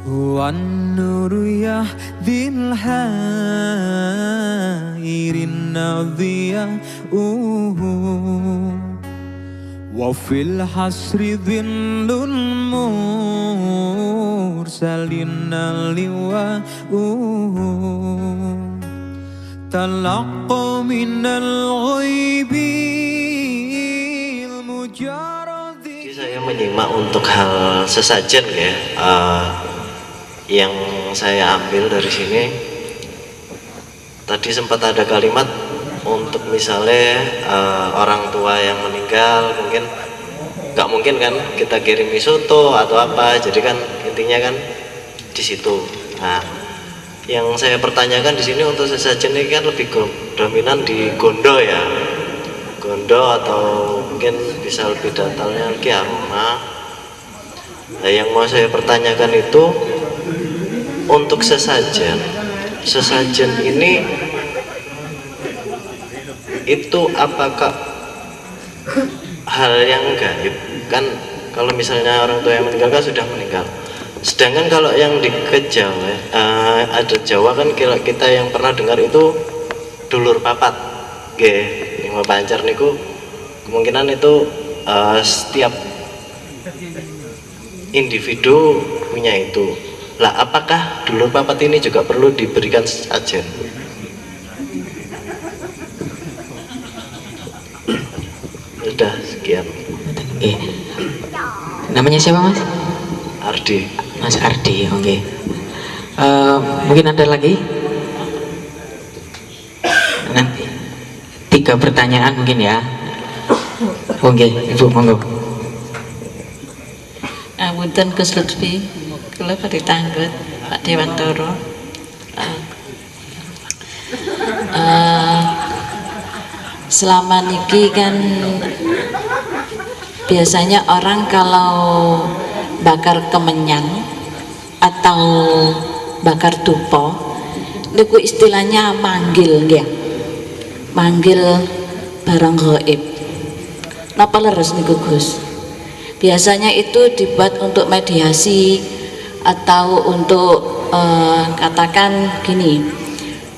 والنور يهدي الحائر الضياء وفي الحسر ظل المرسلين اللواء تلقى من الغيب المجرد. Saya menyimak untuk hal sesajen ya, yang saya ambil dari sini. Tadi sempat ada kalimat untuk misalnya orang tua yang meninggal, mungkin nggak mungkin kan kita kirim soto atau apa, jadi kan intinya kan di situ. Nah, yang saya pertanyakan di sini untuk sesajen ini kan lebih dominan di gondo ya, gondo atau mungkin bisa lebih detailnya lagi aroma. Nah, yang mau saya pertanyakan itu untuk sesajen ini itu apakah hal yang gaib? Kan kalau misalnya orang tua yang meninggal kan sudah meninggal. Sedangkan kalau yang di Jawa, ada Jawa kan kita yang pernah dengar itu dulur papat. Nggih, lima pancar niku kemungkinan itu setiap individu punya itu. Lah, apakah dulur papat ini juga perlu diberikan sesajen? Sudah sekian. Namanya siapa Mas? Ardi. Mas Ardi, oke. Mungkin ada lagi? Nanti 3 pertanyaan mungkin ya. Oke, Ibu monggo. Wonten Gus Lutfi, kula badhe tanglet Pak Dewantoro. Selama niki kan biasanya orang kalau bakar kemenyan atau bakar dupo niku istilahnya manggil ya, manggil barang gaib. Napa leres niku Gus? Biasanya itu dibuat untuk mediasi atau untuk katakan gini,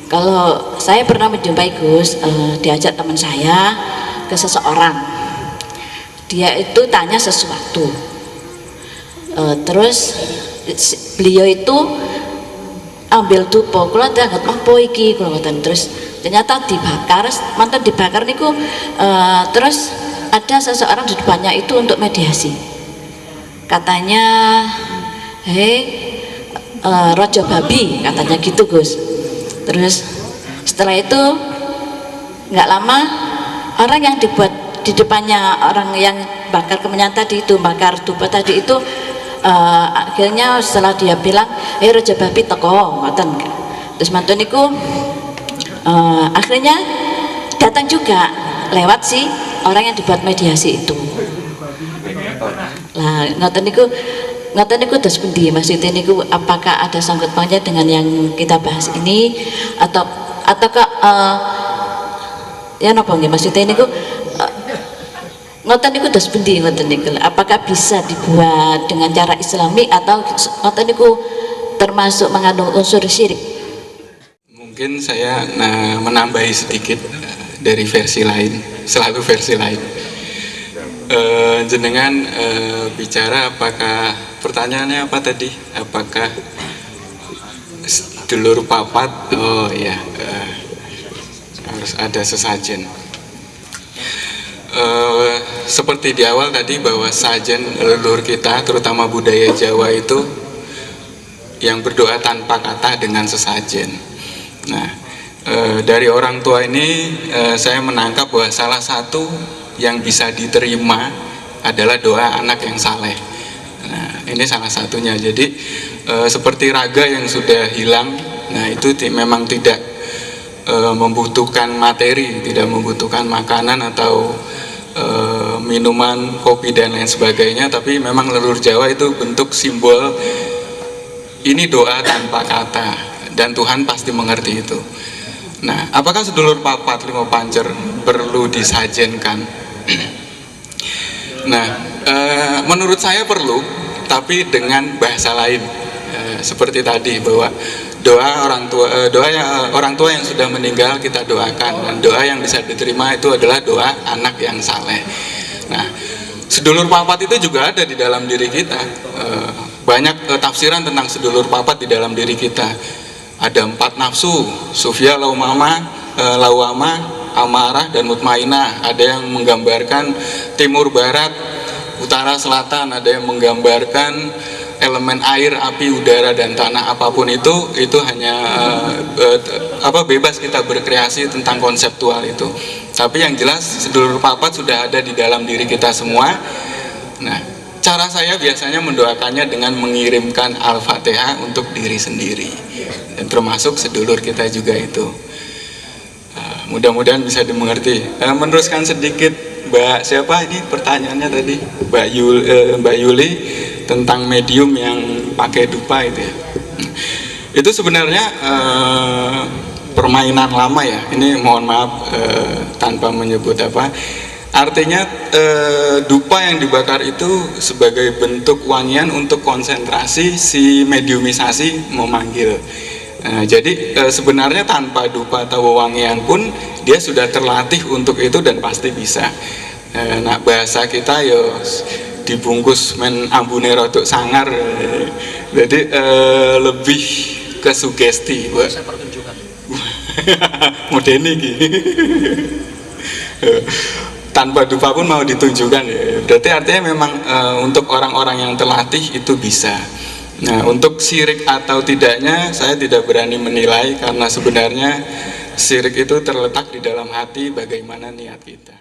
kalau saya pernah menjumpai Gus, diajak teman saya ke seseorang, dia itu tanya sesuatu, terus beliau itu ambil dupo, kula dianggap apa iki, kula ngoten, terus ternyata dibakar, mantan dibakar niku, terus ada seseorang di depannya itu untuk mediasi, katanya rojo babi, katanya gitu Gus. Terus setelah itu nggak lama orang yang dibuat di depannya orang yang bakar kemenyan tadi itu, bakar dupa tadi itu, akhirnya setelah dia bilang rojo babi teko ngoten, terus mantun niku akhirnya datang juga lewat si orang yang dibuat mediasi itu. Lah ngoten niku terus pundi maksudnya niku, apakah ada sangkut pautnya dengan yang kita bahas ini ataukah ya napa nggih maksudnya niku ngoten niku terus pundi ngoten niku, apakah bisa dibuat dengan cara Islami atau ngoten niku termasuk mengandung unsur syirik? Mungkin saya menambahi sedikit dari versi lain, selalu versi lain. Jenengan bicara apakah pertanyaannya apa tadi? Apakah dulur papat? Oh ya, harus ada sesajen. Seperti di awal tadi bahwa sajen leluhur kita, terutama budaya Jawa itu yang berdoa tanpa kata dengan sesajen. Nah, dari orang tua ini saya menangkap bahwa salah satu yang bisa diterima adalah doa anak yang saleh. Nah, ini salah satunya. Jadi seperti raga yang sudah hilang, nah itu memang tidak membutuhkan materi, tidak membutuhkan makanan atau minuman, kopi dan lain sebagainya, tapi memang leluhur Jawa itu bentuk simbol ini doa tanpa kata, dan Tuhan pasti mengerti itu. Nah, apakah sedulur papat lima pancer perlu disajenkan? Nah, menurut saya perlu, tapi dengan bahasa lain. seperti tadi bahwa doa orang tua yang sudah meninggal kita doakan, dan doa yang bisa diterima itu adalah doa anak yang saleh. Nah, sedulur papat itu juga ada di dalam diri kita. Banyak tafsiran tentang sedulur papat di dalam diri kita. Ada 4 nafsu, sufya, laumama, lawama, amarah, dan mutmainah. Ada yang menggambarkan timur barat, utara selatan, ada yang menggambarkan elemen air, api, udara, dan tanah. Apapun itu hanya bebas kita berkreasi tentang konseptual itu. Tapi yang jelas sedulur papat sudah ada di dalam diri kita semua. Nah, cara saya biasanya mendoakannya dengan mengirimkan Al-Fatihah untuk diri sendiri, dan termasuk sedulur kita juga itu. Mudah-mudahan bisa dimengerti. Meneruskan sedikit, Mbak siapa ini pertanyaannya tadi, Mbak Yuli, tentang medium yang pakai dupa itu ya. Itu sebenarnya permainan lama ya. Ini mohon maaf tanpa menyebut apa. Artinya dupa yang dibakar itu sebagai bentuk wangian untuk konsentrasi si mediumisasi memanggil. Jadi sebenarnya tanpa dupa atau wewangian pun dia sudah terlatih untuk itu dan pasti bisa. Nah, bahasa kita yo dibungkus men ambune rodok sangar. Jadi lebih ke sugesti. Bisa pertunjukan. Modeni iki. Tanpa dupa pun mau ditunjukkan ya. Berarti artinya memang untuk orang-orang yang terlatih itu bisa. Nah, untuk syirik atau tidaknya saya tidak berani menilai, karena sebenarnya syirik itu terletak di dalam hati, bagaimana niat kita.